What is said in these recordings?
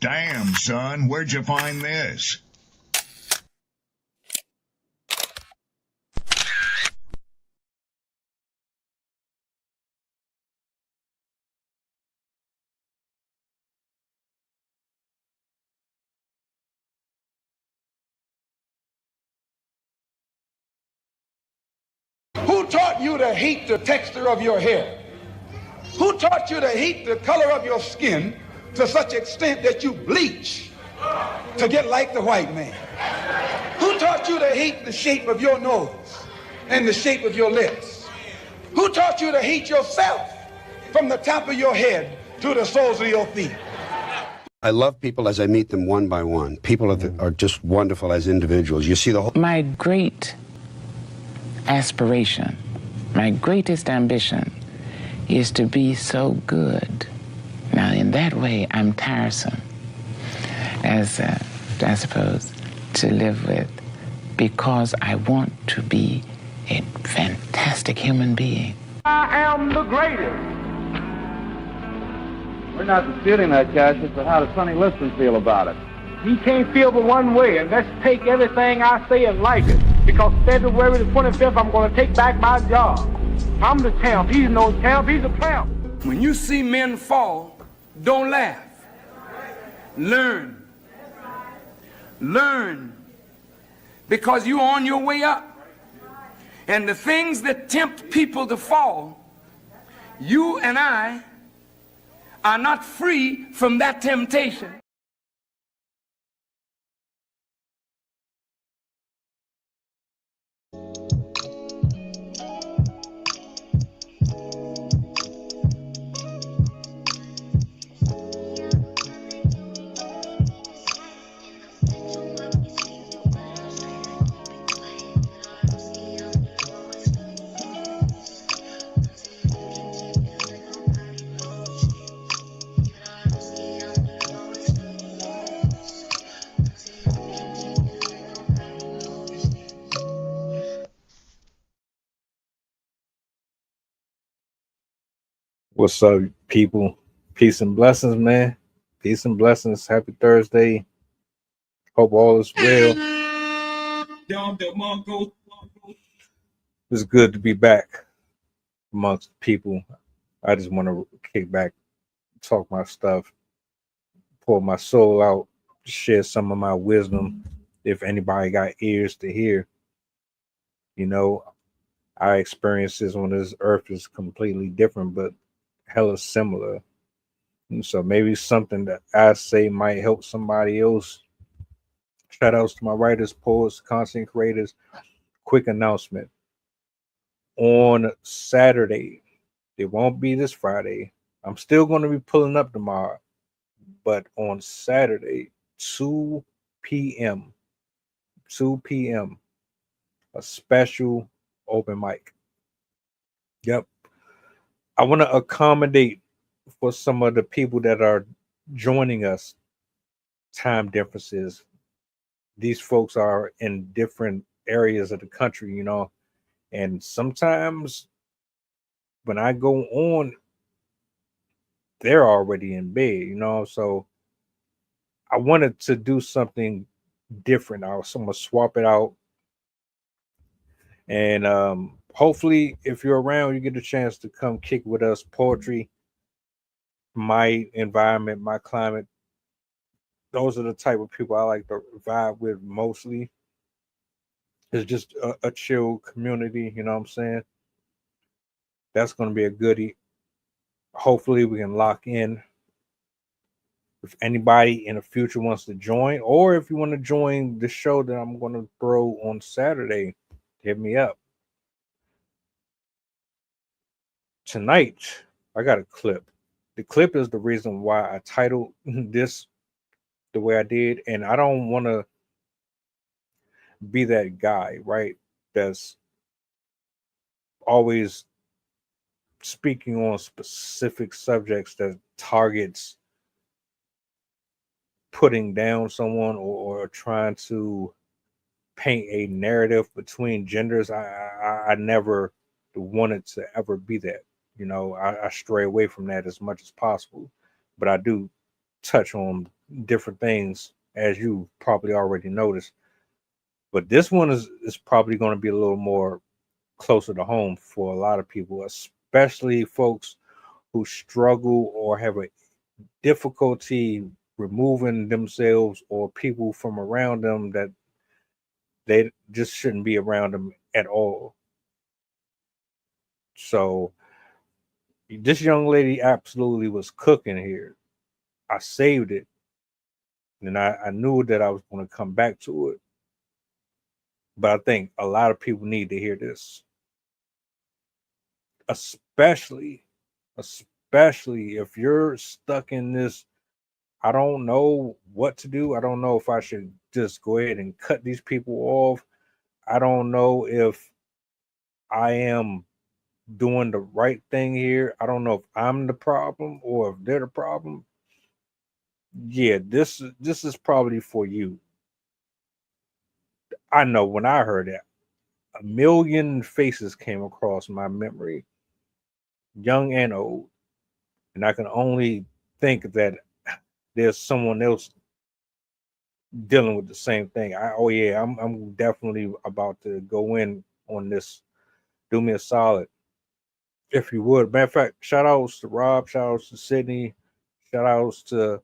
Damn, son, where'd you find this? Who taught you to hate the texture of your hair? Who taught you to hate the color of your skin to such extent that you bleach to get like the white man? Who taught you to hate the shape of your nose and the shape of your lips? Who taught you to hate yourself from the top of your head to the soles of your feet? I love people as I meet them one by one. People are just wonderful as individuals. You see the whole... My great aspiration, my greatest ambition is to be so good. Now, in that way, I'm tiresome, as I suppose, to live with, because I want to be a fantastic human being. I am the greatest. We're not disputing that, Cassius, but how does Sonny Liston feel about it? He can't feel but one way, and let's take everything I say and like it. Because February the 25th, I'm going to take back my job. I'm the champ. He's no champ. He's a tramp. When you see men fall, don't laugh. Learn. Learn. Because you're on your way up. And the things that tempt people to fall, you and I are not free from that temptation. What's up, people? Peace and blessings, man. Peace and blessings. Happy Thursday. Hope all is well. It's good to be back amongst people. I just want to kick back, talk my stuff, pour my soul out, share some of my wisdom. If anybody got ears to hear, you know, our experiences on this earth is completely different, but hella similar. And so maybe something that I say might help somebody else. Shout outs to my writers, poets, content creators. Quick announcement. On Saturday, it won't be this Friday. I'm still going to be pulling up tomorrow. But on Saturday, 2 p.m., a special open mic. Yep. I want to accommodate for some of the people that are joining us. Time differences. These folks are in different areas of the country, you know, and sometimes when I go on, they're already in bed, you know, so I wanted to do something different. I'm going to swap it out. And hopefully, if you're around, you get a chance to come kick with us. Poetry, my environment, my climate. Those are the type of people I like to vibe with mostly. It's just a chill community, you know what I'm saying? That's going to be a goodie. Hopefully, we can lock in. If anybody in the future wants to join, or if you want to join the show that I'm going to throw on Saturday, hit me up. Tonight, I got a clip. The clip is the reason why I titled this the way I did, and I don't want to be that guy, right? That's always speaking on specific subjects that targets putting down someone or trying to paint a narrative between genders. I never wanted to ever be that. You know, I stray away from that as much as possible, but I do touch on different things, as you probably already noticed. But this one is probably going to be a little more closer to home for a lot of people, especially folks who struggle or have a difficulty removing themselves or people from around them that they just shouldn't be around them at all. So this young lady absolutely was cooking here. I saved it, and I knew that I was going to come back to it. But I think a lot of people need to hear this, especially if you're stuck in this. I don't know what to do. I don't know if I should just go ahead and cut these people off. I don't know if I am doing the right thing here. I don't know if I'm the problem or if they're the problem. Yeah, this is probably for you. I know when I heard that, a million faces came across my memory, young and old, and I can only think that there's someone else dealing with the same thing. I'm definitely about to go in on this. Do me a solid, if you would. Matter of fact, shout outs to Rob, shout outs to Sydney, shout outs to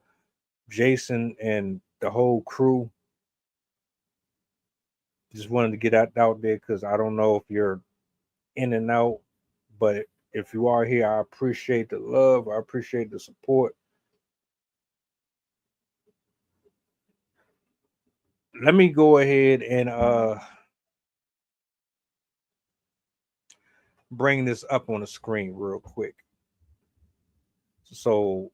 Jason and the whole crew. Just wanted to get out there because I don't know if you're in and out, but if you are here, I appreciate the love. I appreciate the support. Let me go ahead and bring this up on the screen real quick. So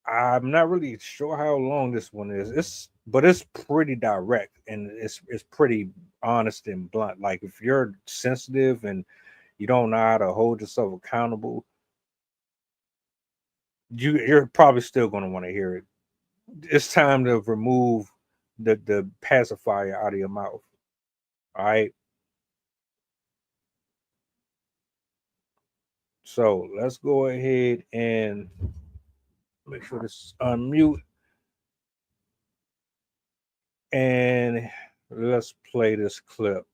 I'm not really sure how long this one is. But it's pretty direct and it's pretty honest and blunt. Like if you're sensitive and you don't know how to hold yourself accountable, you're probably still going to want to hear it. It's time to remove the pacifier out of your mouth. All right. So let's go ahead and make sure this is unmute. And let's play this clip.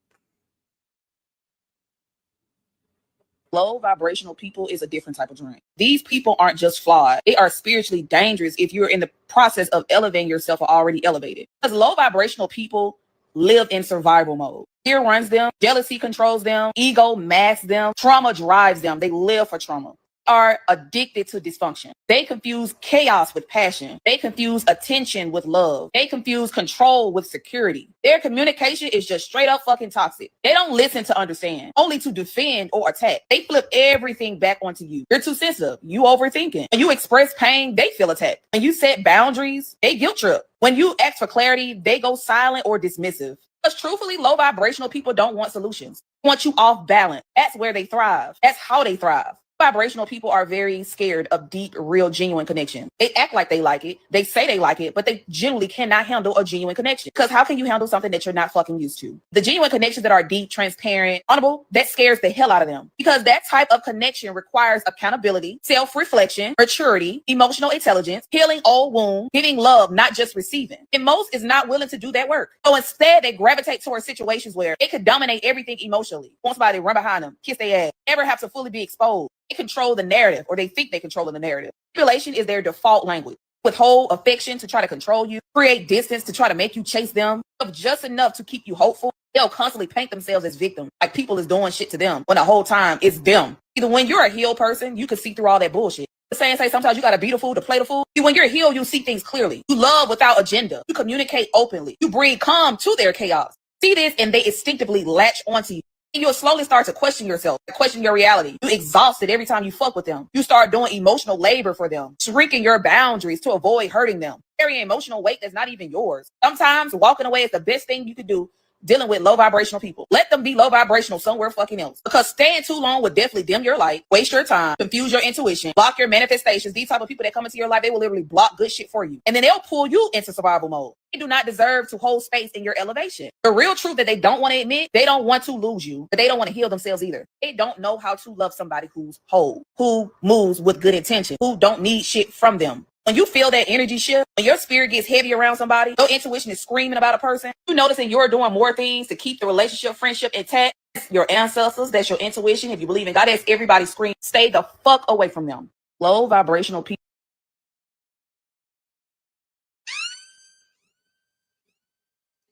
Low vibrational people is a different type of drink. These people aren't just flawed. They are spiritually dangerous if you're in the process of elevating yourself or already elevated. Because low vibrational people live in survival mode. Fear runs them, jealousy controls them, ego masks them, trauma drives them. They live for trauma. Are addicted to dysfunction. They confuse chaos with passion. They confuse attention with love. They confuse control with security. Their communication is just straight up fucking toxic. They don't listen to understand, only to defend or attack. They flip everything back onto you. You're too sensitive. You overthinking. When you express pain, they feel attacked. When you set boundaries, they guilt trip. When you ask for clarity, they go silent or dismissive. Because truthfully, low vibrational people don't want solutions. They want you off balance. That's where they thrive. That's how they thrive. Vibrational people are very scared of deep, real, genuine connection. They act like they like it. They say they like it, but they generally cannot handle a genuine connection. Because how can you handle something that you're not fucking used to? The genuine connections that are deep, transparent, honorable, that scares the hell out of them. Because that type of connection requires accountability, self-reflection, maturity, emotional intelligence, healing old wounds, giving love, not just receiving. And most is not willing to do that work. So instead, they gravitate towards situations where it could dominate everything emotionally. Want somebody to run behind them, kiss their ass, never have to fully be exposed. They control the narrative, or they think they control the narrative. Manipulation is their default language. Withhold affection to try to control you, create distance to try to make you chase them, just enough to keep you hopeful. They'll constantly paint themselves as victims, like people is doing shit to them, when the whole time it's them. Either when you're a healed person, you can see through all that bullshit. The saying say sometimes you gotta be the fool to play the fool. When you're healed, you see things clearly. You love without agenda. You communicate openly. You bring calm to their chaos. See this, and they instinctively latch onto you. You'll slowly start to question yourself, question your reality. You exhausted every time you fuck with them. You start doing emotional labor for them, shrinking your boundaries to avoid hurting them. Carrying emotional weight that's not even yours. Sometimes walking away is the best thing you could do dealing with low vibrational people. Let them be low vibrational somewhere fucking else. Because staying too long would definitely dim your light, waste your time, confuse your intuition, block your manifestations. These type of people that come into your life, they will literally block good shit for you. And then they'll pull you into survival mode. They do not deserve to hold space in your elevation. The real truth that they don't want to admit, they don't want to lose you, but they don't want to heal themselves either. They don't know how to love somebody who's whole, who moves with good intention, who don't need shit from them. When you feel that energy shift, when your spirit gets heavy around somebody, your intuition is screaming about a person, you noticing you're doing more things to keep the relationship, friendship intact. That's your ancestors, that's your intuition. If you believe in God, that's everybody screaming. Stay the fuck away from them. Low vibrational people.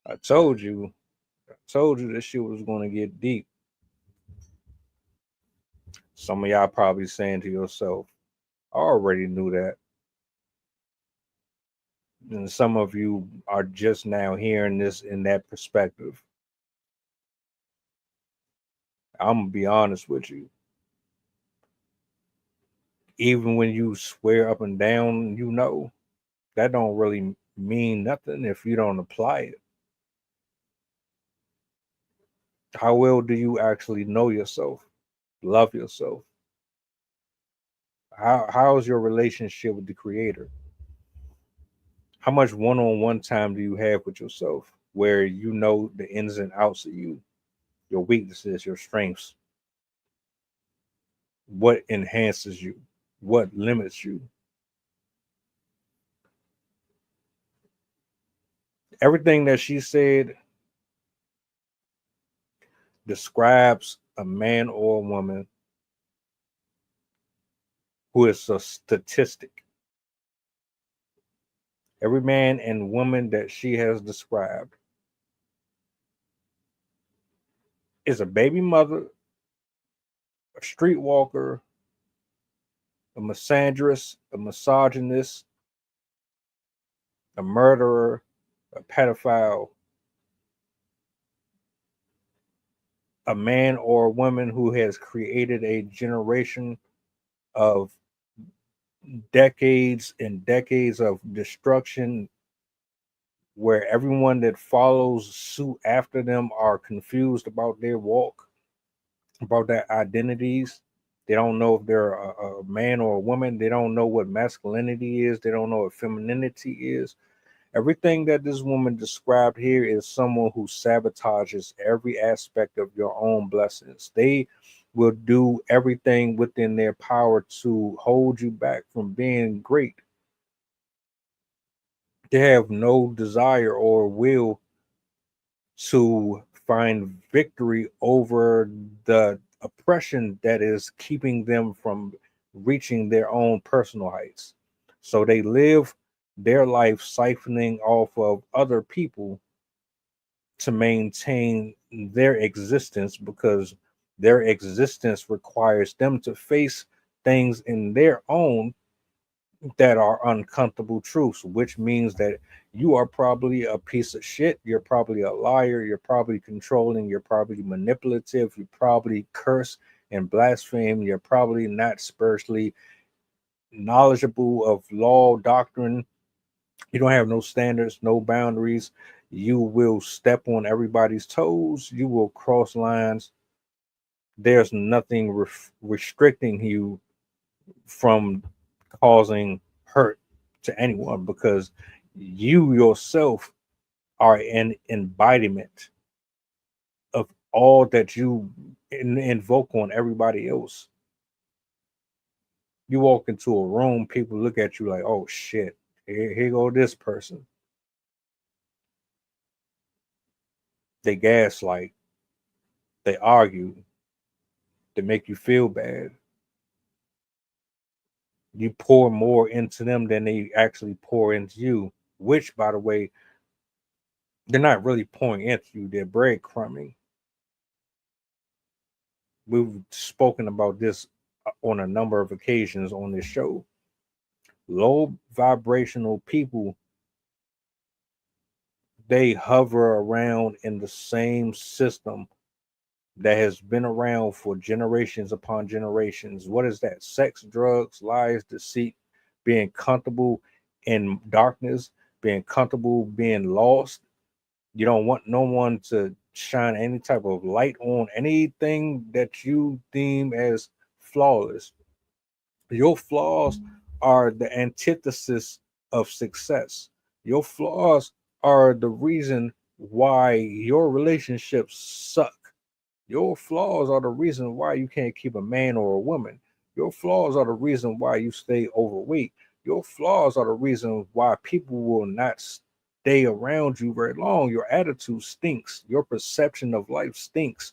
I told you this shit was going to get deep. Some of y'all probably saying to yourself, I already knew that. And some of you are just now hearing this in that perspective. I'm going to be honest with you. Even when you swear up and down, you know, that don't really mean nothing if you don't apply it. How well do you actually know yourself, love yourself? How's your relationship with the Creator? How much one-on-one time do you have with yourself where you know the ins and outs of you, your weaknesses, your strengths, what enhances you, what limits you? Everything that she said describes a man or a woman who is a statistic. Every man and woman that she has described is a baby mother, a streetwalker, a misandrist, a misogynist, a murderer, a pedophile, a man or a woman who has created a generation of decades and decades of destruction where everyone that follows suit after them are confused about their walk, about their identities. They don't know if they're a man or a woman. They don't know what masculinity is. They don't know what femininity is. Everything that this woman described here is someone who sabotages every aspect of your own blessings. They will do everything within their power to hold you back from being great. They have no desire or will to find victory over the oppression that is keeping them from reaching their own personal heights. So they live their life siphoning off of other people to maintain their existence because their existence requires them to face things in their own that are uncomfortable truths, which means that you are probably a piece of shit. You're probably a liar. You're probably controlling. You're probably manipulative. You probably curse and blaspheme. You're probably not spiritually knowledgeable of law, doctrine. You don't have no standards, no boundaries. You will step on everybody's toes. You will cross lines. There's nothing restricting you from causing hurt to anyone because you yourself are an embodiment of all that you invoke on everybody else. You walk into a room, people look at you like, oh shit, here go this person. They gaslight, they argue, they make you feel bad. You pour more into them than they actually pour into you, which, by the way, they're not really pouring into you, they're breadcrumbing. We've spoken about this on a number of occasions on this show. Low vibrational people, they hover around in the same system that has been around for generations upon generations. What is that? Sex, drugs, lies, deceit, being comfortable in darkness, being comfortable being lost. You don't want no one to shine any type of light on anything that you deem as flawless. Your flaws are the antithesis of success. Your flaws are the reason why your relationships suck. Your flaws are the reason why you can't keep a man or a woman. Your flaws are the reason why you stay overweight. Your flaws are the reason why people will not stay around you very long. Your attitude stinks. Your perception of life stinks.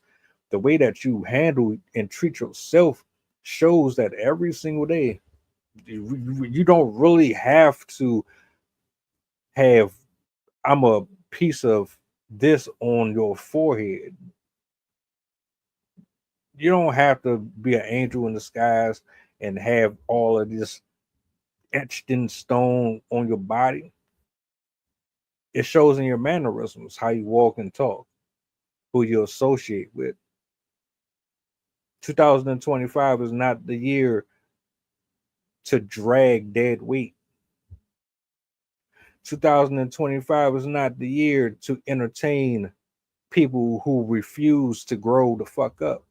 The way that you handle and treat yourself shows that every single day. You don't really have to have I'm a piece of this on your forehead. You don't have to be an angel in the skies and have all of this etched in stone on your body. It shows in your mannerisms, how you walk and talk, who you associate with. 2025 is not the year to drag dead weight. 2025 is not the year to entertain people who refuse to grow the fuck up.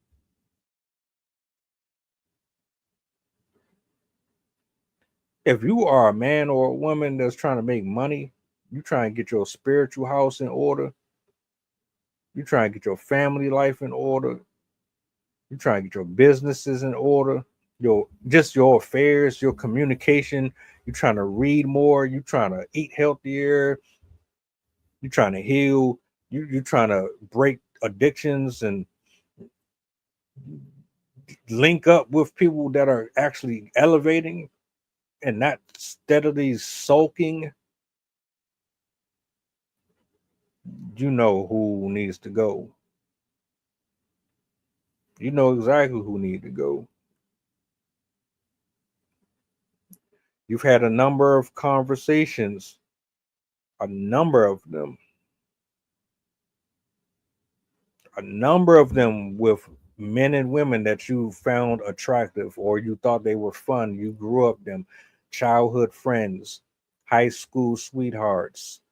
If you are a man or a woman that's trying to make money, you try and get your spiritual house in order, you try and get your family life in order, you try and get your businesses in order, your affairs, your communication, you're trying to read more, you're trying to eat healthier, you're trying to heal, you're trying to break addictions and link up with people that are actually elevating and not steadily sulking. You know who needs to go. You know exactly who need to go. You've had a number of conversations, a number of them with men and women that you found attractive or you thought they were fun. You grew up them, childhood friends, high school sweethearts,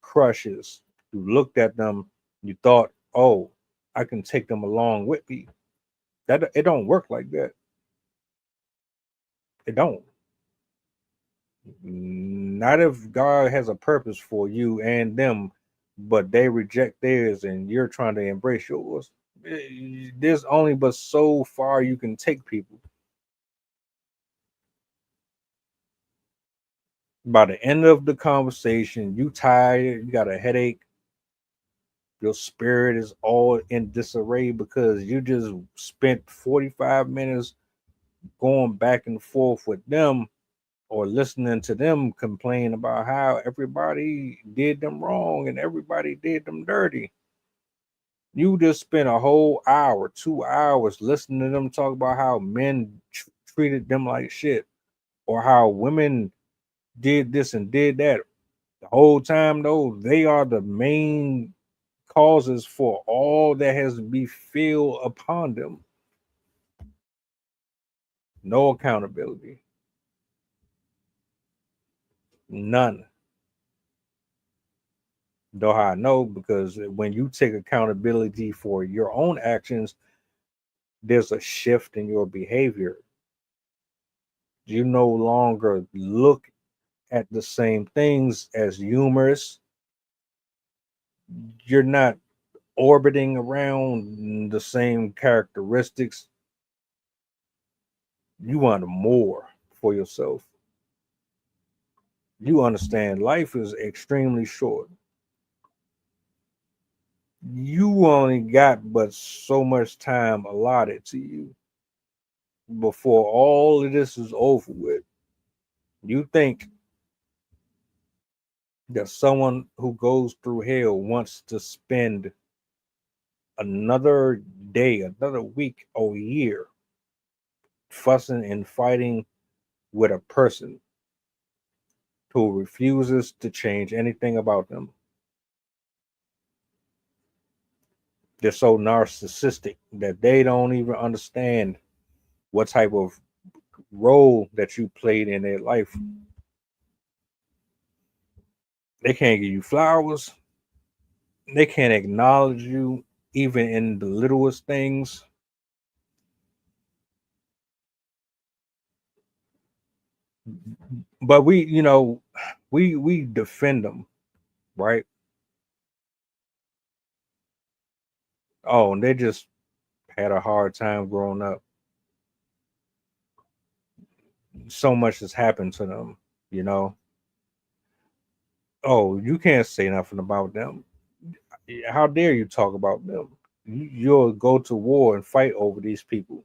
crushes. You looked at them, you thought, oh, I can take them along with me. That it don't work like that. It don't. Not if God has a purpose for you and them, but they reject theirs and you're trying to embrace yours. There's only but so far you can take people. By the end of the conversation, you tired, you got a headache, your spirit is all in disarray because you just spent 45 minutes going back and forth with them or listening to them complain about how everybody did them wrong and everybody did them dirty. You just spent a whole hour, 2 hours listening to them talk about how men treated them like shit or how women did this and did that. The whole time, though, they are the main causes for all that has befell upon them. No accountability. None. Though I know because when you take accountability for your own actions, there's a shift in your behavior. You no longer look at the same things as humorous. You're not orbiting around the same characteristics. You want more for yourself. You understand life is extremely short. You only got but so much time allotted to you before all of this is over with. You think that someone who goes through hell wants to spend another day, another week, or year fussing and fighting with a person who refuses to change anything about them. They're so narcissistic that they don't even understand what type of role that you played in their life. They can't give you flowers. They can't acknowledge you even in the littlest things. But we defend them, right? Oh, and they just had a hard time growing up. So much has happened to them. You know, oh, you can't say nothing about them. How dare you talk about them? You'll go to war and fight over these people.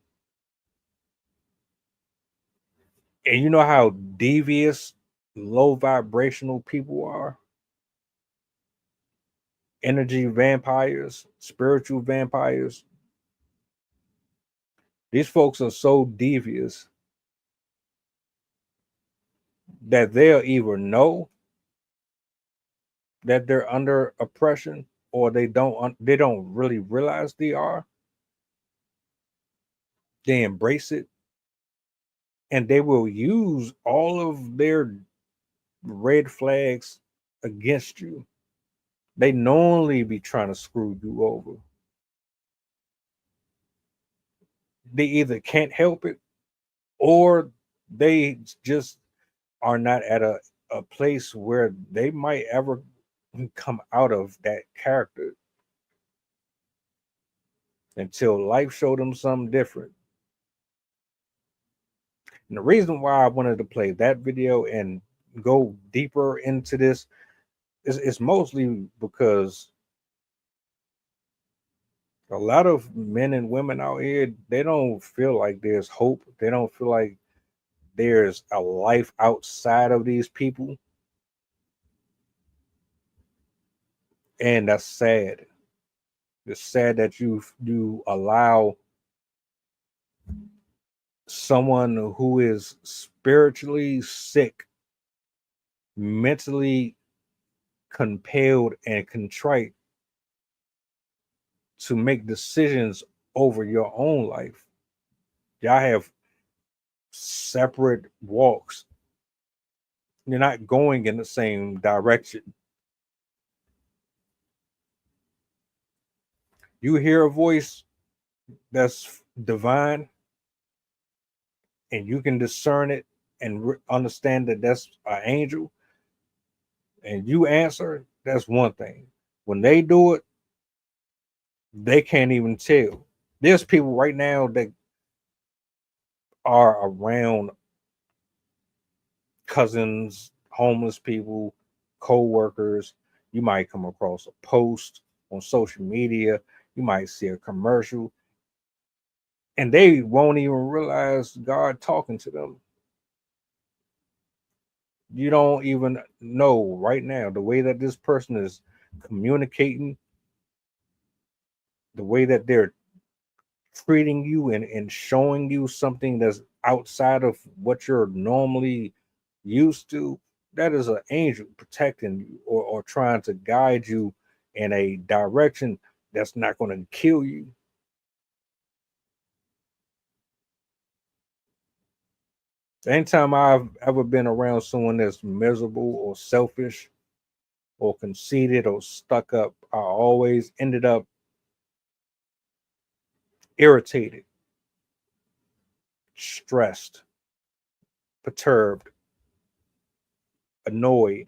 And you know how devious, low vibrational people are? Energy vampires, spiritual vampires. These folks are so devious that they'll either know that they're under oppression or they don't really realize they are. They embrace it and they will use all of their red flags against you. They knowingly be trying to screw you over. They either can't help it or they just are not at a place where they might ever come out of that character until life showed them something different. And the reason why I wanted to play that video and go deeper into this is mostly because a lot of men and women out here, they don't feel like there's hope. They don't feel like there's a life outside of these people. And that's sad. It's sad that you allow someone who is spiritually sick, mentally compelled and contrite to make decisions over your own life. Y'all have separate walks. You're not going in the same direction. You hear a voice that's divine and you can discern it and understand that that's an angel and you answer, that's one thing. When they do it, they can't even tell. There's people right now that are around cousins, homeless people, co-workers. You might come across a post on social media. You might see a commercial and they won't even realize God talking to them. You don't even know right now the way that this person is communicating, the way that they're treating you and showing you something that's outside of what you're normally used to. That is an angel protecting you or trying to guide you in a direction that's not going to kill you. Anytime I've ever been around someone that's miserable or selfish or conceited or stuck up, I always ended up irritated, stressed, perturbed, annoyed,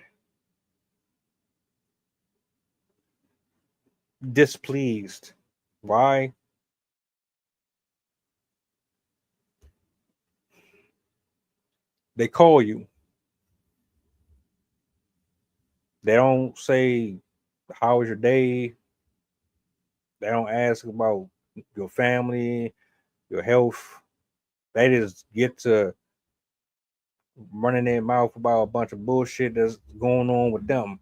displeased. Why? They call you. They don't say, how was your day? They don't ask about your family, your health. They just get to running their mouth about a bunch of bullshit that's going on with them.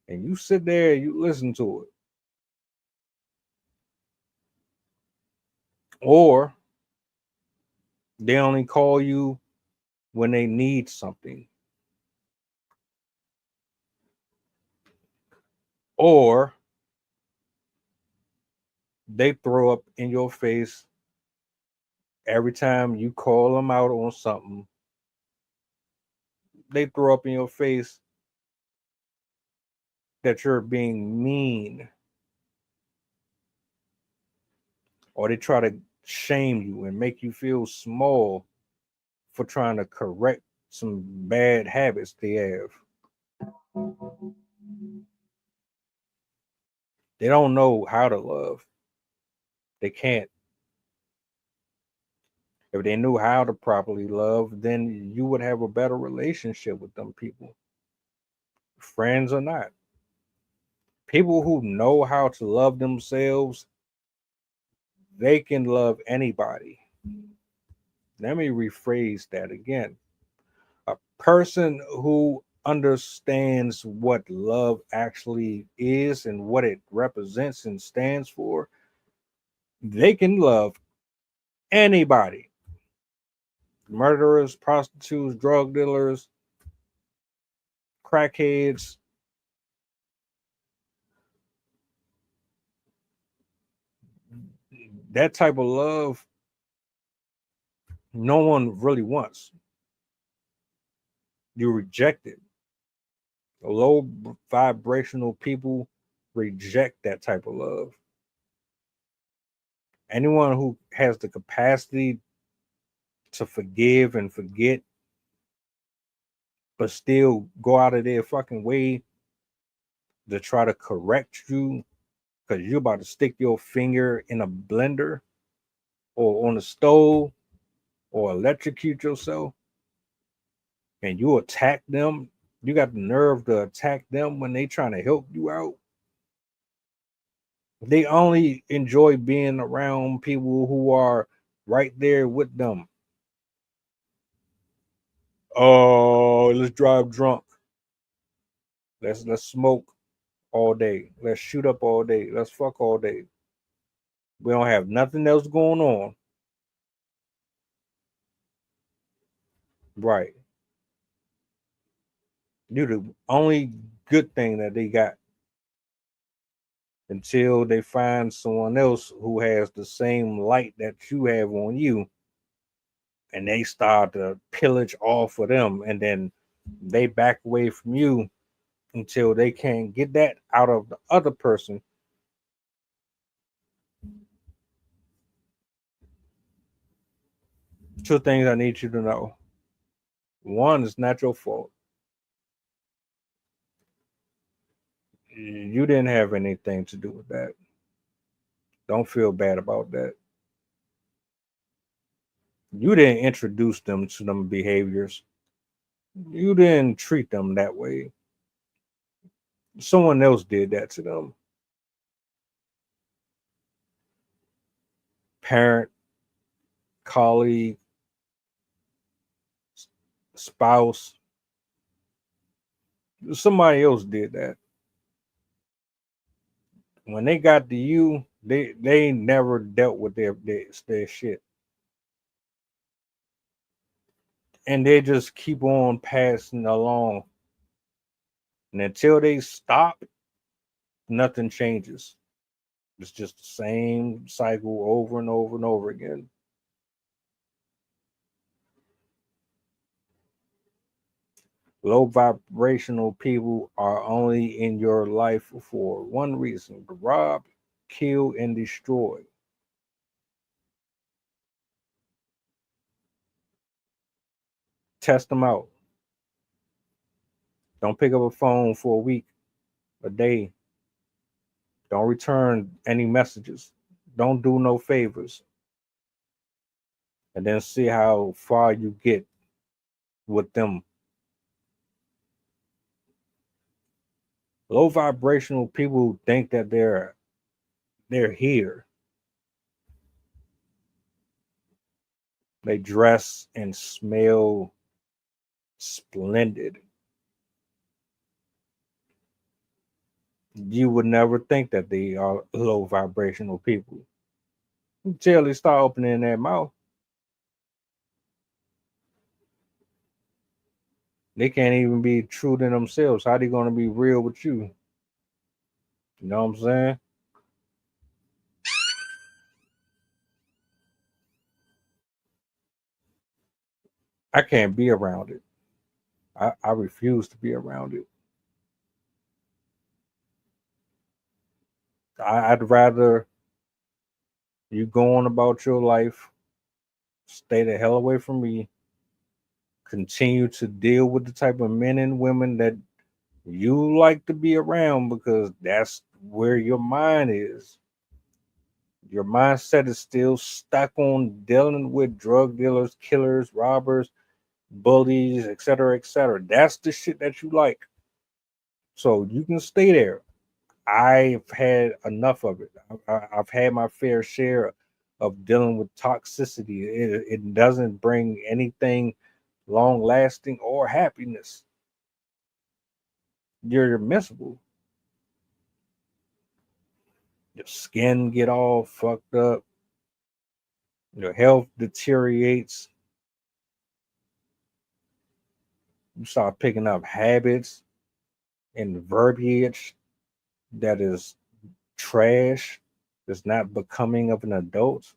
And you sit there, you listen to it. Or they only call you when they need something. Or they throw up in your face every time you call them out on something. They throw up in your face that you're being mean. Or they try to shame you and make you feel small for trying to correct some bad habits they have. They don't know how to love. They can't. If they knew how to properly love, then you would have a better relationship with them people, friends or not. People who know how to love themselves, they can love anybody. Let me rephrase that again. A person who understands what love actually is and what it represents and stands for, they can love anybody. Murderers, prostitutes, drug dealers, crackheads. That type of love, no one really wants. You reject it. Low vibrational people reject that type of love. Anyone who has the capacity to forgive and forget, but still go out of their fucking way to try to correct you because you're about to stick your finger in a blender or on a stove or electrocute yourself, and you attack them. You got the nerve to attack them when they trying to help you out. They only enjoy being around people who are right there with them. Oh, let's drive drunk. Let's smoke all day. Let's shoot up all day. Let's fuck all day. We don't have nothing else going on. Right. You're the only good thing that they got until they find someone else who has the same light that you have on you, and they start to pillage off of them, and then they back away from you until they can't get that out of the other person. Two things I need you to know. One, it's not your fault. You didn't have anything to do with that. Don't feel bad about that. You didn't introduce them to them behaviors. You didn't treat them that way. Someone else did that to them. Parent, colleague, spouse. Somebody else did that. When they got to you, they never dealt with their shit. And they just keep on passing along. And until they stop, nothing changes. It's just the same cycle over and over and over again. Low vibrational people are only in your life for one reason: to rob, kill, and destroy. Test them out. Don't pick up a phone for a week, a day. Don't return any messages. Don't do no favors. And then see how far you get with them. Low vibrational people think that they're here. They dress and smell splendid. You would never think that they are low vibrational people until they start opening their mouth. They can't even be true to themselves. How they gonna be real with you? You know what I'm saying? I can't be around it. I refuse to be around it. I'd rather you go on about your life, stay the hell away from me, continue to deal with the type of men and women that you like to be around because that's where your mind is. Your mindset is still stuck on dealing with drug dealers, killers, robbers, bullies, etc., etc. That's the shit that you like. So you can stay there. I've had enough of it. I've had my fair share of dealing with toxicity. It doesn't bring anything long lasting or happiness. You're miserable. Your skin get all fucked up. Your health deteriorates. You start picking up habits and verbiage that is trash, that's not becoming of an adult.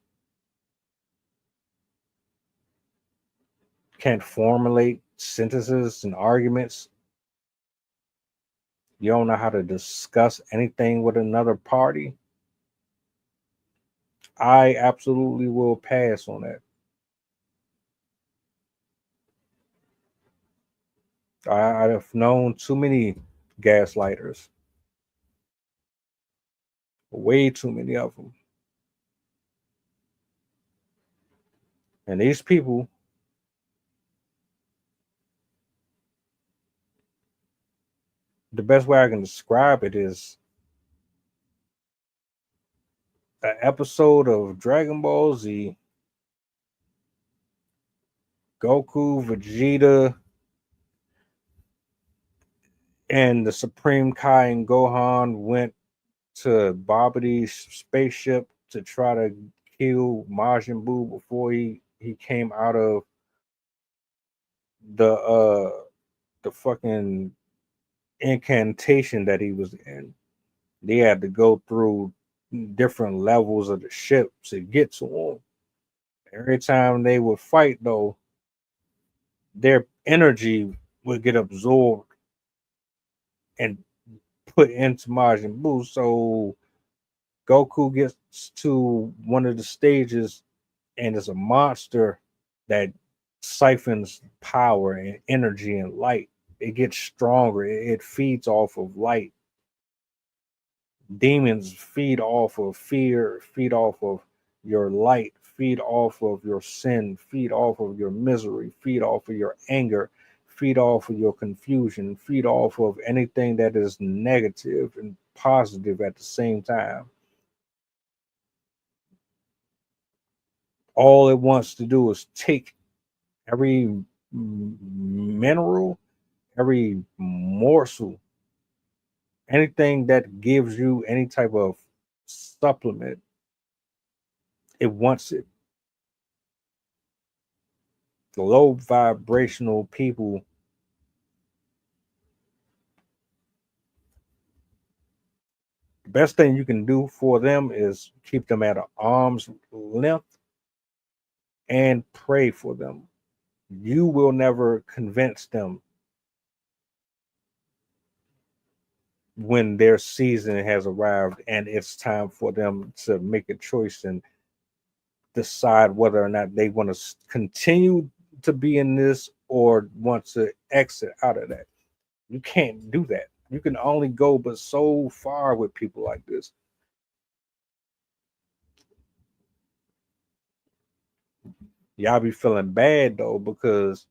Can't formulate sentences and arguments. You don't know how to discuss anything with another party. I absolutely will pass on that. I've known too many gaslighters, way too many of them. And these people, the best way I can describe it is an episode of Dragon Ball Z. Goku, Vegeta, and the Supreme Kai and Gohan went to Babidi's spaceship to try to kill Majin Buu before he came out of the fucking incantation that he was in. They had to go through different levels of the ship to get to him. Every time they would fight, though, their energy would get absorbed and put into Majin Buu. So Goku gets to one of the stages and is a monster that siphons power and energy and light. It gets stronger. It feeds off of light. Demons feed off of fear, feed off of your light, feed off of your sin, feed off of your misery, feed off of your anger, feed off of your confusion, feed off of anything that is negative and positive at the same time. All it wants to do is take every mineral, every morsel, anything that gives you any type of supplement, it wants it. The low vibrational people, the best thing you can do for them is keep them at an arm's length and pray for them. You will never convince them when their season has arrived and it's time for them to make a choice and decide whether or not they want to continue to be in this or want to exit out of that. You can't do that. You can only go but so far with people like this. Y'all be feeling bad though, because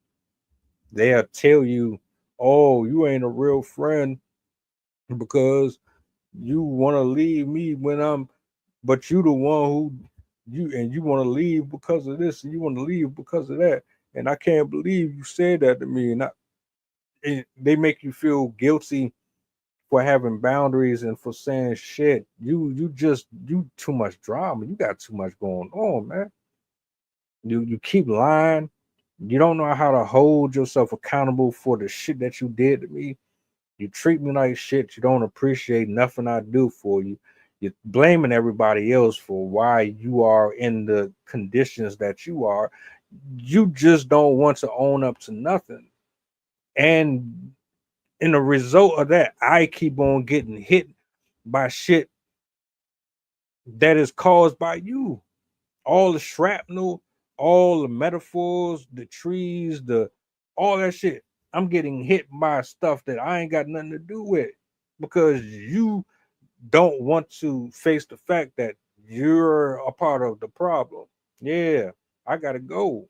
they'll tell you, oh, you ain't a real friend because you want to leave me when but you the one who you want to leave because of this and you want to leave because of that. And I can't believe you said that to me. And they make you feel guilty for having boundaries and for saying shit. You too much drama. You got too much going on, man. You keep lying. You don't know how to hold yourself accountable for the shit that you did to me. You treat me like shit. You don't appreciate nothing I do for you. You're blaming everybody else for why you are in the conditions that you are. You just don't want to own up to nothing. And in the result of that, I keep on getting hit by shit that is caused by you. All the shrapnel, all the metaphors, the trees, all that shit. I'm getting hit by stuff that I ain't got nothing to do with because you don't want to face the fact that you're a part of the problem. Yeah, I gotta go.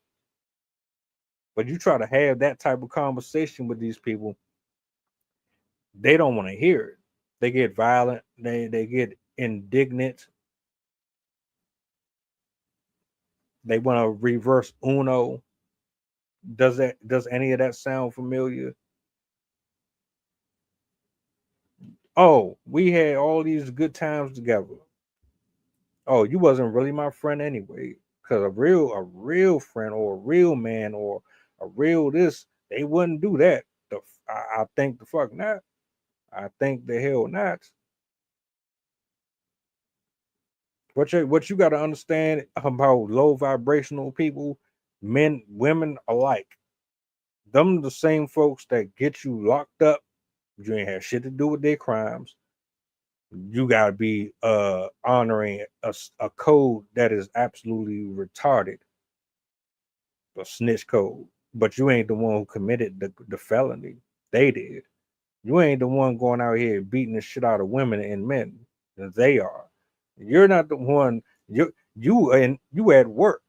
But you try to have that type of conversation with these people, they don't want to hear it. They get violent, they get indignant, they want to reverse Uno. Does any of that sound familiar? Oh, we had all these good times together. Oh, you wasn't really my friend anyway. Cause a real friend or a real man or a real this, they wouldn't do that. I think the fuck not. I think the hell not. What you got to understand about low vibrational people, men, women alike. Them the same folks that get you locked up. You ain't have shit to do with their crimes. You gotta be honoring a code that is absolutely retarded, a snitch code. But you ain't the one who committed the felony. They did. You ain't the one going out here beating the shit out of women and men. They are. You're not the one. You at work.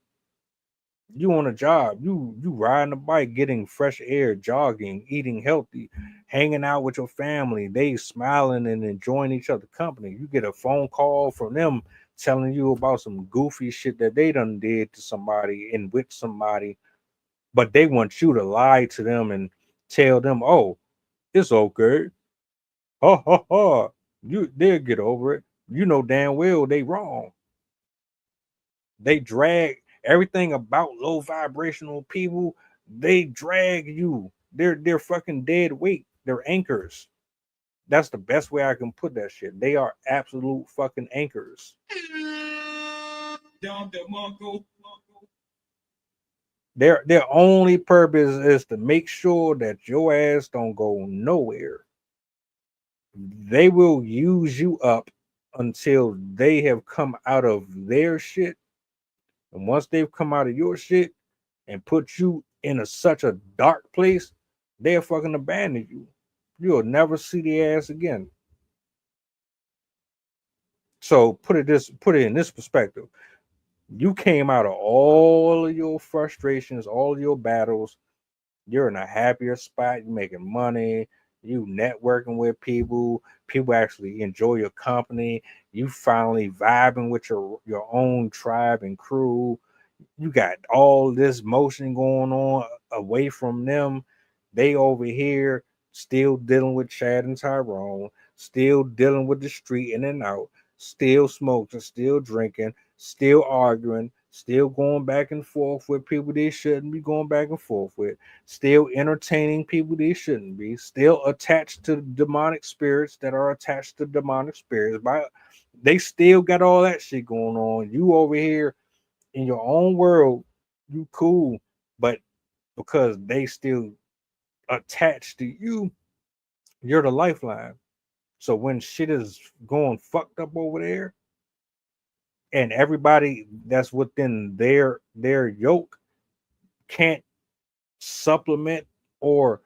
You on a job. You riding a bike, getting fresh air, jogging, eating healthy, hanging out with your family. They smiling and enjoying each other's company. You get a phone call from them telling you about some goofy shit that they done did to somebody and with somebody, but they want you to lie to them and tell them, "Oh, it's okay. Ha ha ha. They'll get over it." You know damn well they wrong. They drag everything about low vibrational people. They drag you. They're fucking dead weight. They're anchors. That's the best way I can put that shit. They are absolute fucking anchors. Their only purpose is to make sure that your ass don't go nowhere. They will use you up until they have come out of their shit. And once they've come out of your shit and put you in such a dark place, they'll fucking abandon you. You'll never see the ass again. So put it in this perspective. You came out of all of your frustrations, all of your battles. You're in a happier spot. You're making money. You networking with people. People actually enjoy your company. You finally vibing with your own tribe and crew. You got all this motion going on away from them. They over here still dealing with Chad and Tyrone, still dealing with the street in and out, still smoking, still drinking, still arguing, still going back and forth with people they shouldn't be going back and forth with, still entertaining people they shouldn't be, still attached to demonic spirits that are attached to demonic spirits. They still got all that shit going on. You over here in your own world, you cool, but because they still attached to you, you're the lifeline. So when shit is going fucked up over there, and everybody that's within their yoke can't supplement or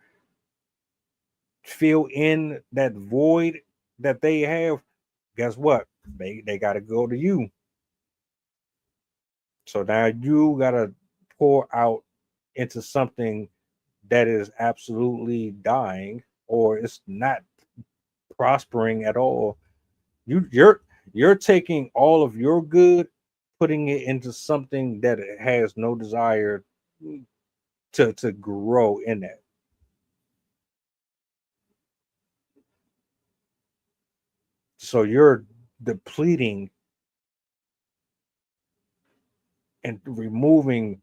fill in that void that they have, guess what? They got to go to you. So now you got to pour out into something that is absolutely dying or it's not prospering at all. You're taking all of your good, putting it into something that it has no desire to grow in that. So you're depleting and removing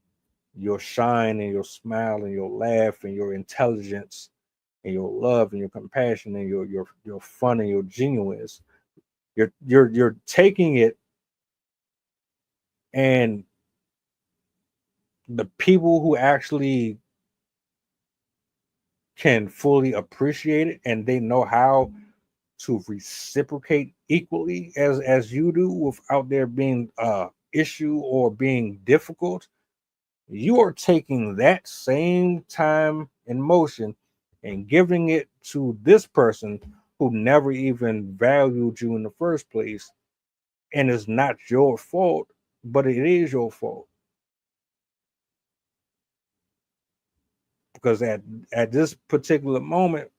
your shine and your smile and your laugh and your intelligence and your love and your compassion and your fun and your genuineness. You're taking it, and the people who actually can fully appreciate it and they know how to reciprocate equally as you do without there being issue or being difficult, you are taking that same time and motion and giving it to this person who never even valued you in the first place, and it's not your fault, but it is your fault. Because at this particular moment,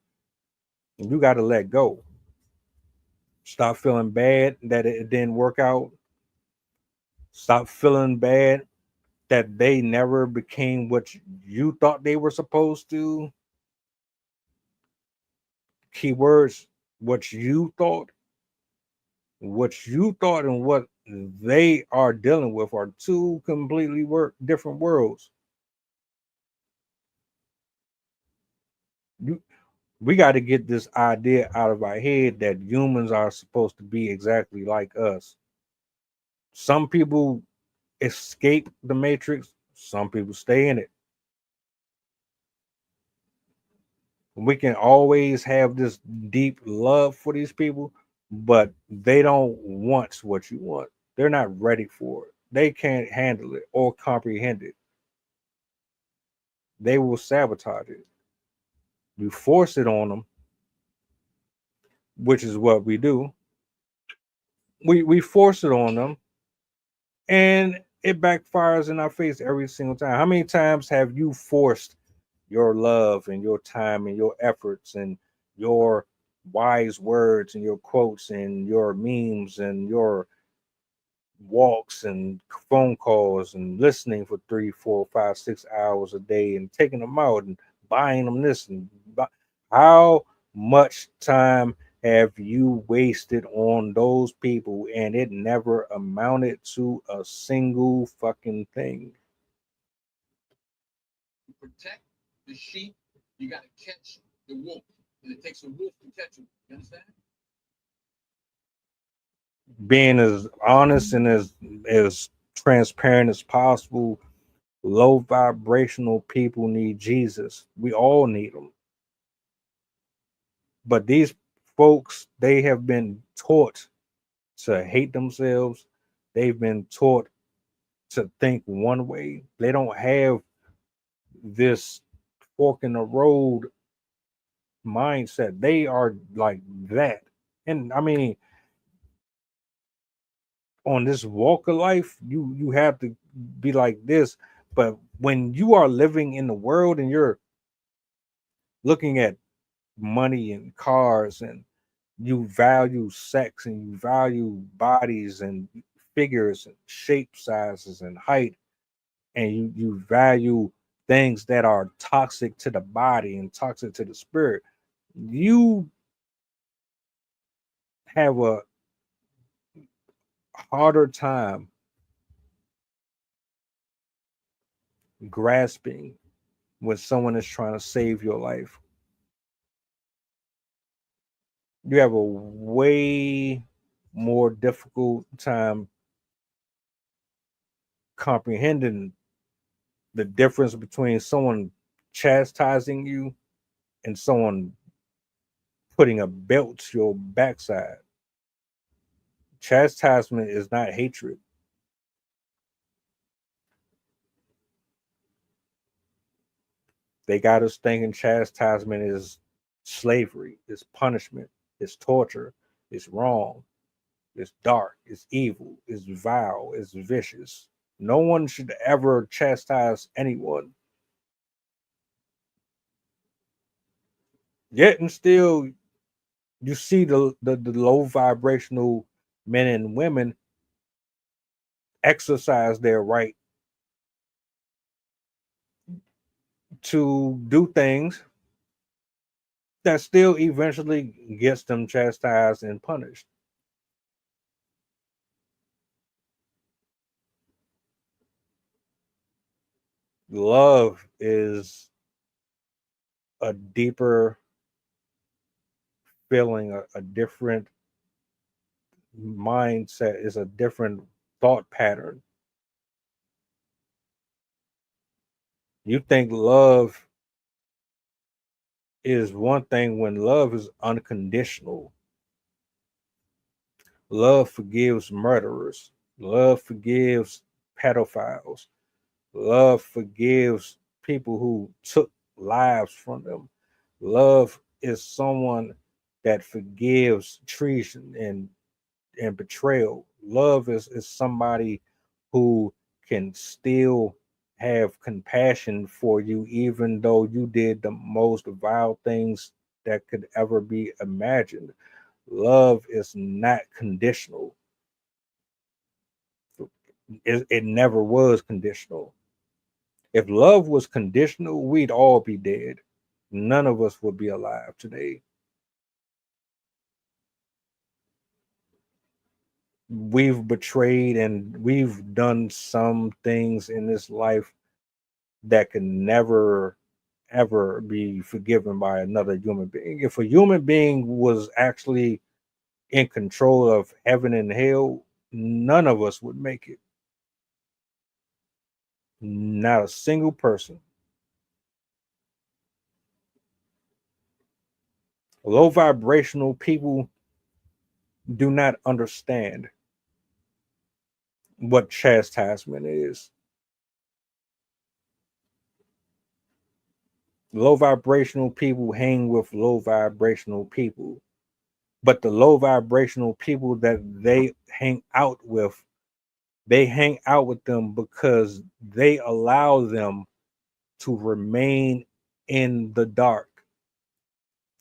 you got to let go. Stop feeling bad that it didn't work out. Stop feeling bad that they never became what you thought they were supposed to. Keywords, what you thought. What you thought and what they are dealing with are two completely different worlds. We got to get this idea out of our head that humans are supposed to be exactly like us. Some people escape the matrix, some people stay in it. We can always have this deep love for these people, but they don't want what you want. They're not ready for it. They can't handle it or comprehend it. They will sabotage it. You force it on them, which is what we do. We force it on them, and it backfires in our face every single time. How many times have you forced your love and your time and your efforts and your wise words and your quotes and your memes and your walks and phone calls and listening for 3, 4, 5, 6 hours a day and taking them out and buying them this and how much time have you wasted on those people and it never amounted to a single fucking thing? To protect the sheep, you got to catch the wolf, and it takes a wolf to catch him. You understand? Being as honest and as transparent as possible. Low vibrational people need Jesus. We all need them. But these folks, they have been taught to hate themselves. They've been taught to think one way. They don't have this fork in the road mindset. They are like that. And I mean, on this walk of life, you have to be like this. But when you are living in the world and you're looking at money and cars and you value sex and you value bodies and figures and shape sizes and height, and you value things that are toxic to the body and toxic to the spirit, you have a harder time grasping when someone is trying to save your life. You have a way more difficult time comprehending the difference between someone chastising you and someone putting a belt to your backside. Chastisement is not hatred. They got us thinking chastisement is slavery, is punishment, is torture, is wrong, is dark, is evil, is vile, is vicious. No one should ever chastise anyone. Yet and still, you see the low vibrational men and women exercise their right to do things that still eventually gets them chastised and punished. Love is a deeper feeling, a different mindset, is a different thought pattern. You think love is one thing when love is unconditional. Love forgives murderers. Love forgives pedophiles. Love forgives people who took lives from them. Love is someone that forgives treason and betrayal. Love is somebody who can still have compassion for you, even though you did the most vile things that could ever be imagined. Love is not conditional. It never was conditional. If love was conditional, we'd all be dead. None of us would be alive today. We've betrayed and we've done some things in this life that can never ever be forgiven by another human being. If a human being was actually in control of heaven and hell, none of us would make it. Not a single person. Low vibrational people do not understand what chastisement is. Low vibrational people hang with low vibrational people, but the low vibrational people that they hang out with them because they allow them to remain in the dark.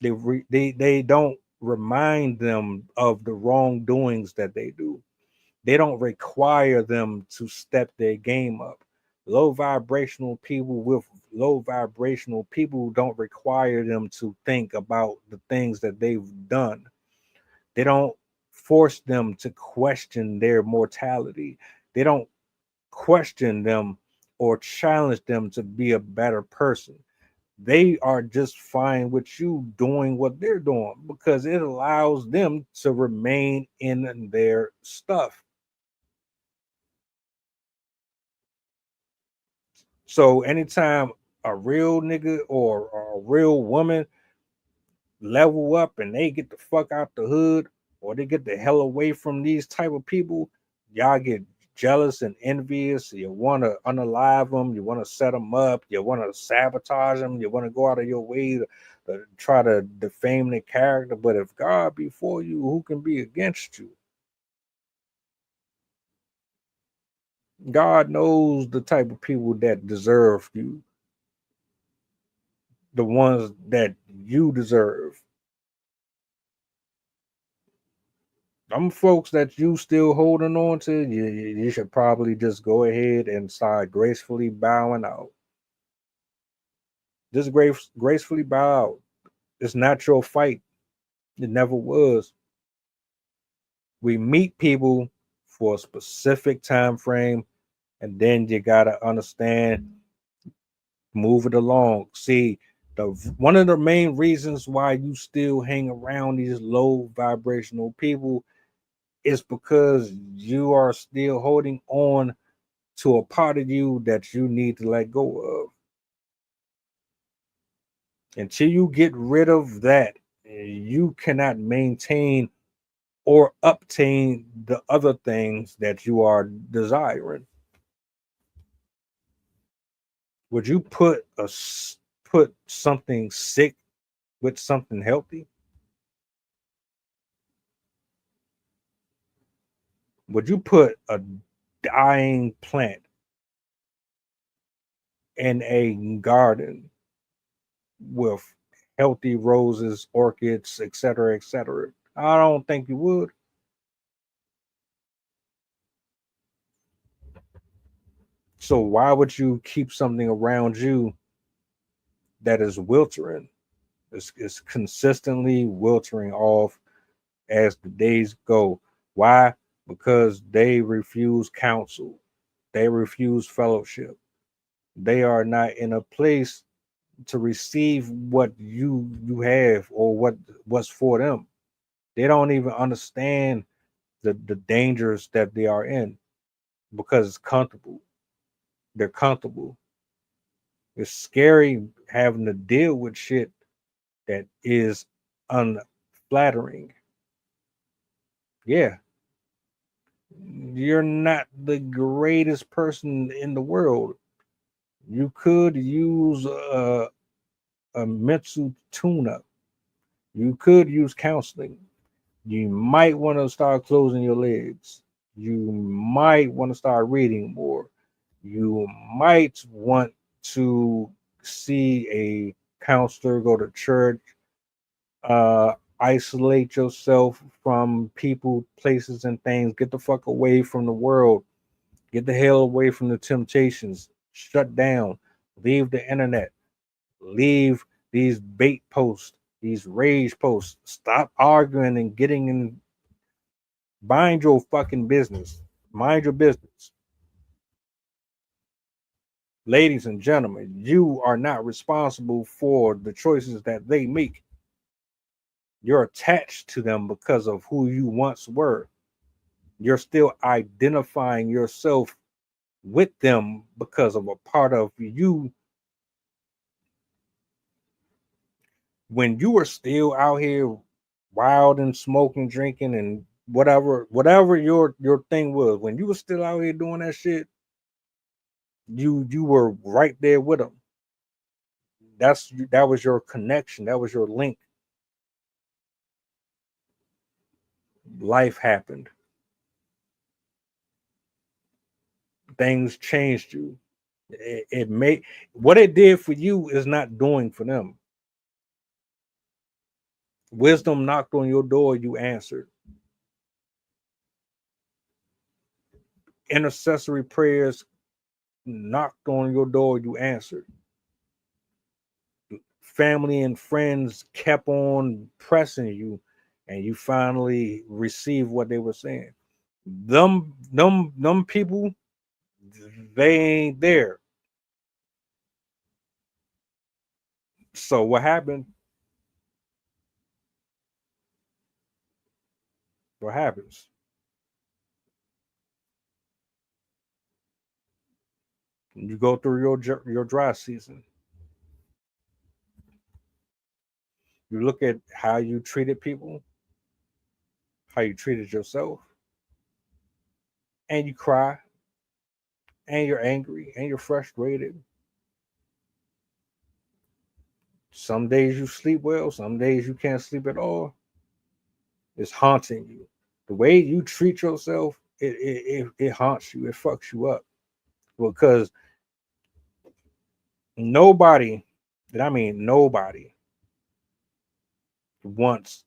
They don't remind them of the wrongdoings that they do. They don't require them to step their game up. Low vibrational people with low vibrational people don't require them to think about the things that they've done. They don't force them to question their mortality. They don't question them or challenge them to be a better person. They are just fine with you doing what they're doing because it allows them to remain in their stuff. So anytime a real nigga or a real woman level up and they get the fuck out the hood or they get the hell away from these type of people, y'all get jealous and envious. You want to unalive them, you want to set them up, you want to sabotage them, you want to go out of your way to try to defame their character. But if God be for you, who can be against you? God knows the type of people that deserve you, the ones that you deserve. Them folks that you still holding on to, you should probably just go ahead and start gracefully bowing out. Just gracefully bow out. It's not your fight. It never was. We meet people for a specific time frame, and then you gotta understand, move it along. See, one of the main reasons why you still hang around these low vibrational people is because you are still holding on to a part of you that you need to let go of. Until you get rid of that, you cannot maintain or obtain the other things that you are desiring. Would you put something sick with something healthy? Would you put a dying plant in a garden with healthy roses, orchids, etc., etc.? I don't think you would. So why would you keep something around you that is wilting? It's consistently wilting off as the days go. Why? Because they refuse counsel. They refuse fellowship. They are not in a place to receive what you have or what's for them. They don't even understand the dangers that they are in because it's comfortable. They're comfortable. It's scary having to deal with shit that is unflattering. Yeah, you're not the greatest person in the world. You could use a mental tune up. You could use counseling. You might want to start closing your legs. You might want to start reading more. You might want to see a counselor, go to church, isolate yourself from people, places, and things. Get the fuck away from the world. Get the hell away from the temptations. Shut down. Leave the internet. Leave these bait posts, these rage posts. Stop arguing and getting in. Mind your fucking business. Mind your business. Ladies and gentlemen, you are not responsible for the choices that they make. You're attached to them because of who you once were. You're still identifying yourself with them because of a part of you when you were still out here wild and smoking, drinking, and whatever your thing was. When you were still out here doing that shit, you were right there with them. That was your connection. That was your link. Life happened. Things changed you. It made what it did for you is not doing for them. Wisdom knocked on your door, you answered. Intercessory prayers knocked on your door, you answered. Family and friends kept on pressing you, and you finally received what they were saying. Them people, they ain't there. So what happened? What happens? You go through your dry season. You look at how you treated people, how you treated yourself, and you cry, and you're angry, and you're frustrated. Some days you sleep well, some days you can't sleep at all. It's haunting you. The way you treat yourself, it haunts you. It fucks you up because nobody, and I mean nobody, wants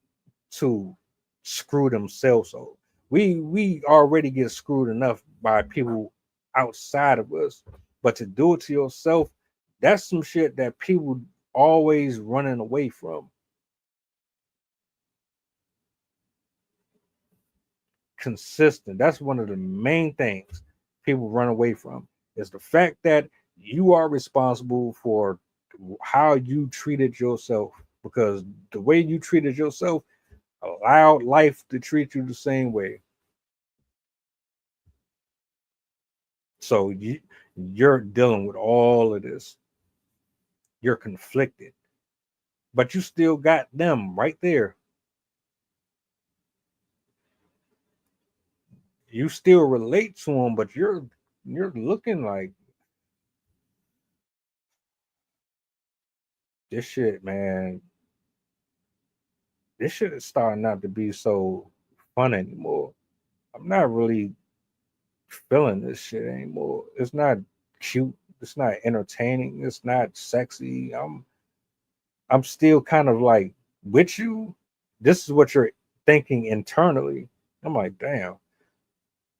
to screw themselves over. We already get screwed enough by people outside of us, but to do it to yourself, that's some shit that people always running away from. Consistent. That's one of the main things people run away from is the fact that you are responsible for how you treated yourself because the way you treated yourself allowed life to treat you the same way. So you're dealing with all of this. You're conflicted, but you still got them right there. You still relate to them, but you're looking like this shit, man. This shit is starting not to be so fun anymore. I'm not really feeling this shit anymore. It's not cute. It's not entertaining. It's not sexy. I'm still kind of like with you. This is what you're thinking internally. I'm like, damn.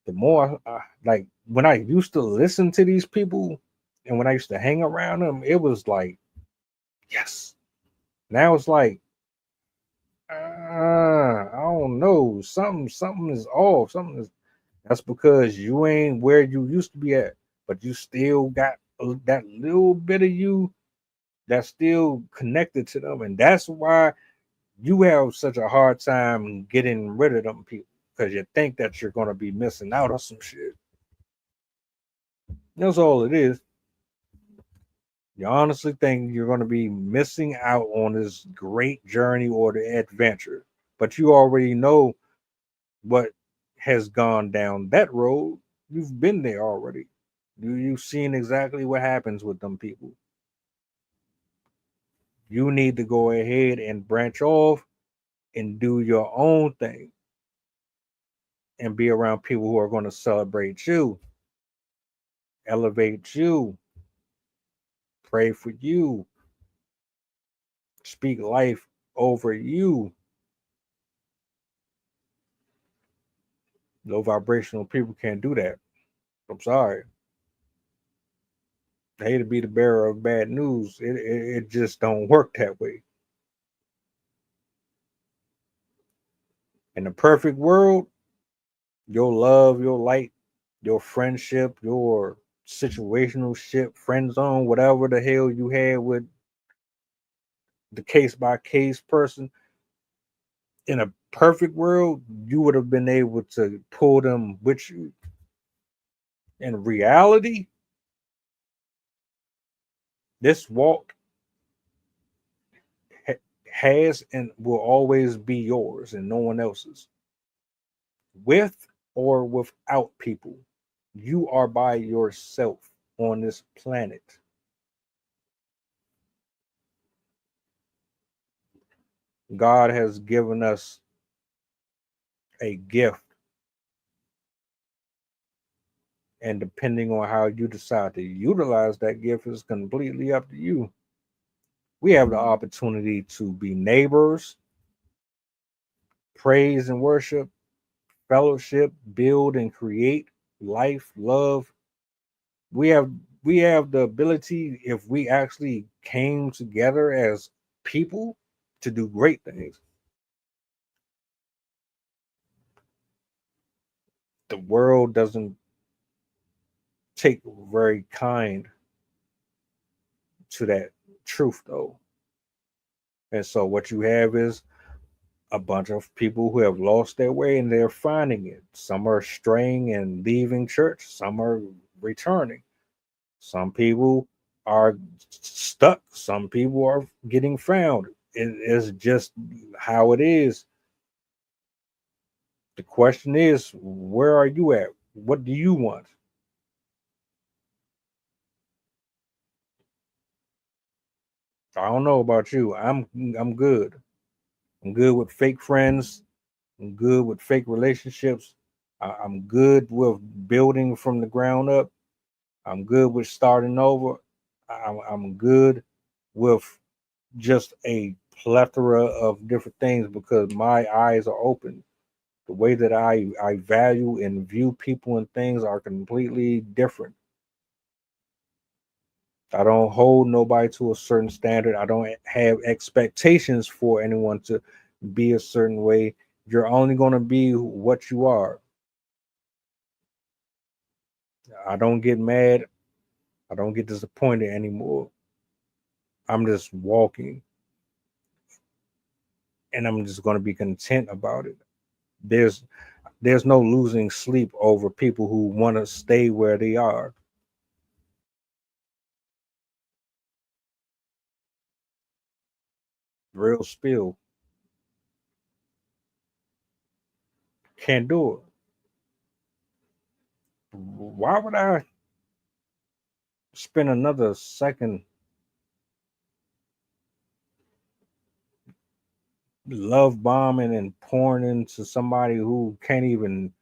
The more like when I used to listen to these people and when I used to hang around them, it was like, yes. Now it's like, I don't know. Something is off. Something is that's because you ain't where you used to be at, but you still got that little bit of you that's still connected to them, and that's why you have such a hard time getting rid of them people because you think that you're gonna be missing out on some shit. That's all it is. You honestly think you're gonna be missing out on this great journey or the adventure, but you already know what has gone down that road. You've been there already. You've seen exactly what happens with them people. You need to go ahead and branch off and do your own thing. and be around people who are going to celebrate you, elevate you, pray for you, speak life over you. Low vibrational people can't do that. I'm sorry. I hate to be the bearer of bad news. It just don't work that way. In the perfect world, your love, your light, your friendship, your situational ship, friend zone, whatever the hell you had with the case by case person, in a perfect world, you would have been able to pull them with you. In reality, this walk has and will always be yours and no one else's. With or without people, you are by yourself on this planet. God has given us a gift, and depending on how you decide to utilize that gift is completely up to you. We have the opportunity to be neighbors, praise and worship, fellowship, build and create life, love. We have the ability, if we actually came together as people, to do great things. The world doesn't take very kind to that truth, though. And so what you have is a bunch of people who have lost their way and they're finding it. Some are straying and leaving church, some are returning. Some people are stuck, some people are getting found. It is just how it is. The question is, where are you at? What do you want? I don't know about you. I'm good. I'm good with fake friends. I'm good with fake relationships. I'm good with building from the ground up. I'm good with starting over. I'm good with just a plethora of different things because my eyes are open. The way that I value and view people and things are completely different. I don't hold nobody to a certain standard. I don't have expectations for anyone to be a certain way. You're only going to be what you are. I don't get mad. I don't get disappointed anymore. I'm just walking and I'm just going to be content about it. There's no losing sleep over people who want to stay where they are. Real spill. Can't do it. Why would I spend another second love bombing and pouring into somebody who can't even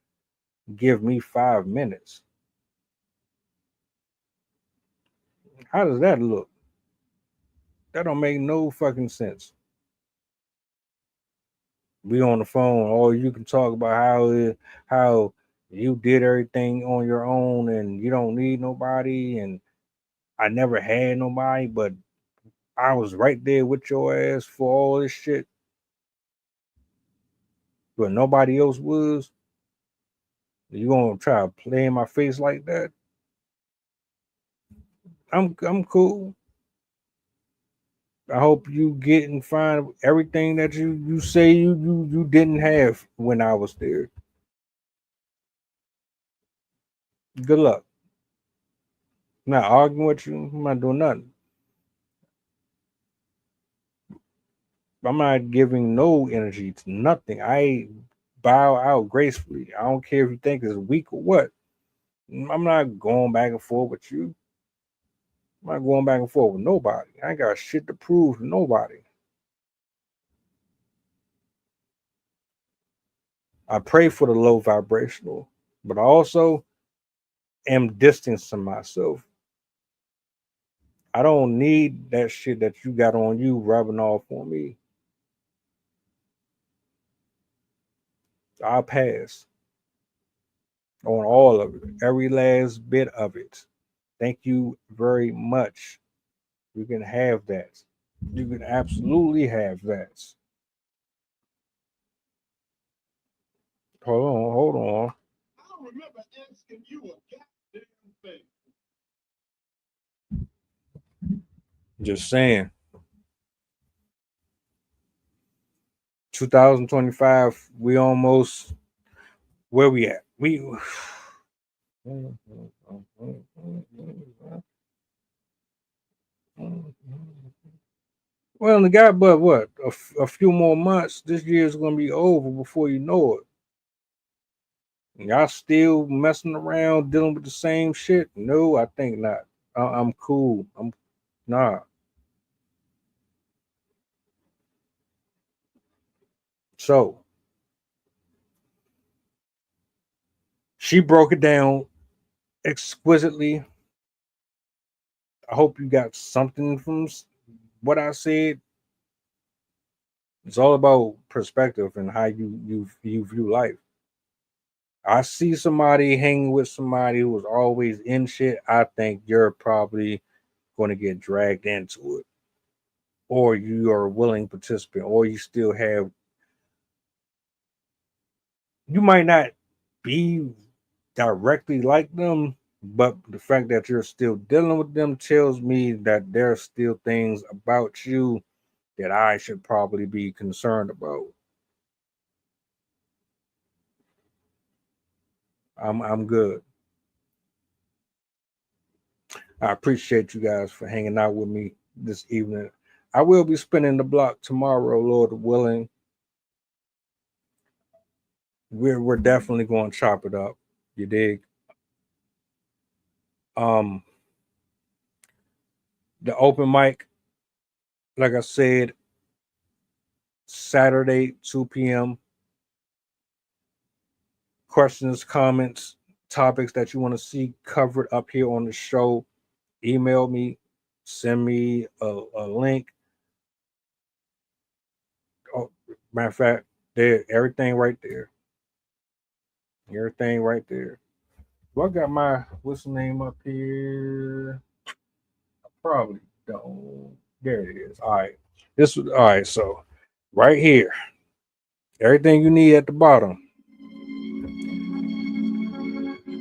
give me 5 minutes? How does that look? That don't make no fucking sense. We on the phone, or you can talk about how you did everything on your own and you don't need nobody, and I never had nobody, but I was right there with your ass for all this shit, but nobody else was. You gonna try to play in my face like that? I'm cool. I hope you get and find everything that you say you didn't have when I was there. Good luck. I'm not arguing with you. I'm not doing nothing. I'm not giving no energy to nothing. I bow out gracefully. I don't care if you think it's weak or what. I'm not going back and forth with you. I'm not going back and forth with nobody. I ain't got shit to prove to nobody. I pray for the low vibrational, but I also am distancing myself. I don't need that shit that you got on you rubbing off on me. I'll pass on all of it, every last bit of it. Thank you very much. You can have that. You can absolutely have that. Hold on. I don't remember asking you a goddamn thing. Just saying. 2025, we almost where we at? Well, the guy, but what? A few more months. This year's gonna be over before you know it. Y'all still messing around dealing with the same shit? No, I think not. I'm cool. I'm nah. So she broke it down exquisitely. I hope you got something from what I said. It's all about perspective and how you view life. I see somebody hanging with somebody who was always in shit. I think you're probably going to get dragged into it, or you are a willing participant, or you still have. You might not be directly like them, but the fact that you're still dealing with them tells me that there's still things about you that I should probably be concerned about. I'm good. I appreciate you guys for hanging out with me this evening. I will be spinning the block tomorrow, Lord willing. We're definitely going to chop it up. You dig? Um, the open mic, like I said, Saturday, 2 p.m. Questions, comments, topics that you want to see covered up here on the show, email me, send me a link. Oh, matter of fact, there, everything right there. Everything right there. Well, I got my what's the name up here? I probably don't. There it is. All right. All right. So right here, everything you need at the bottom.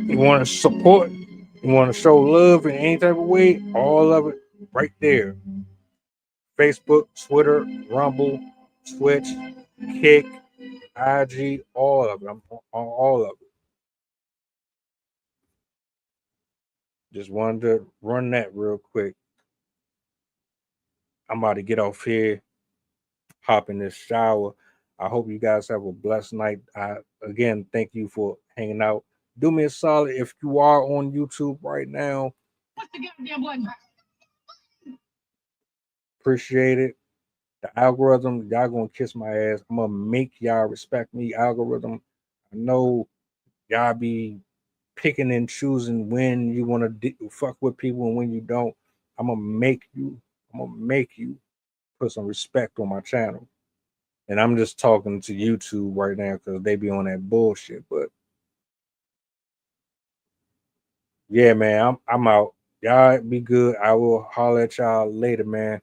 You want to support, you want to show love in any type of way, all of it right there. Facebook, Twitter, Rumble, Twitch, Kick, IG, all of it. I'm on all of it. Just wanted to run that real quick. I'm about to get off here, hop in this shower. I hope you guys have a blessed night. Again, thank you for hanging out. Do me a solid if you are on YouTube right now. What's the goddamn button? Appreciate it. The algorithm, y'all gonna kiss my ass. I'm gonna make y'all respect me. Algorithm. I know y'all be picking and choosing when you want to fuck with people and when you don't. I'm gonna make you. I'm gonna make you put some respect on my channel. And I'm just talking to YouTube right now because they be on that bullshit. But yeah, man, I'm out. Y'all be good. I will holler at y'all later, man.